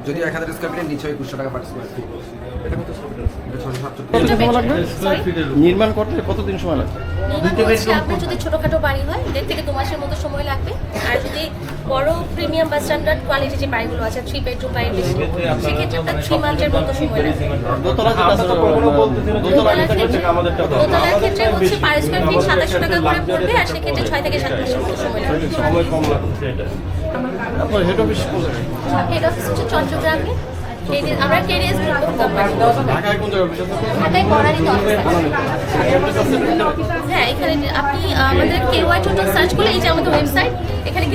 যদিও 1000 স্কয়ার ফিটের নিচে 2100 টাকা পার স্কয়ার ফিট। নির্মাণ করতে কতদিন সময় লাগবে? আপনার যদি ছোটখাটো বাড়ি হয় 1.5 থেকে 2 মাসের মতো সময় লাগবে। আর যদি বড় প্রিমিয়াম বা স্ট্যান্ডার্ড কোয়ালিটি যে বাড়িগুলো আছে 3 বেডরুম বাড়ি বেশি, সেক্ষেত্রে আপনার 3 মান্থের মতো সময় লাগবে। দোতলা দোতলার ক্ষেত্রে হচ্ছে পার স্কয়ার ফিট 2700 টাকা করে পড়বে, আর সেক্ষেত্রে 6 থেকে 7 মাসের মতো সময় লাগবে। আপনার হেড অফিস কোথায়? হেড অফিস হচ্ছে চট্টগ্রামে। আমরা কেডিএস গ্রুপ কোম্পানি। ঢাকায় কোন জায়গায় অফিস আছে? ঢাকায় বড়ারিতে অফিস আছে। হ্যাঁ, এখানে আপনি আমাদের KY টোটাল সার্চ করলে এই যে আমাদের ওয়েবসাইট, এখানে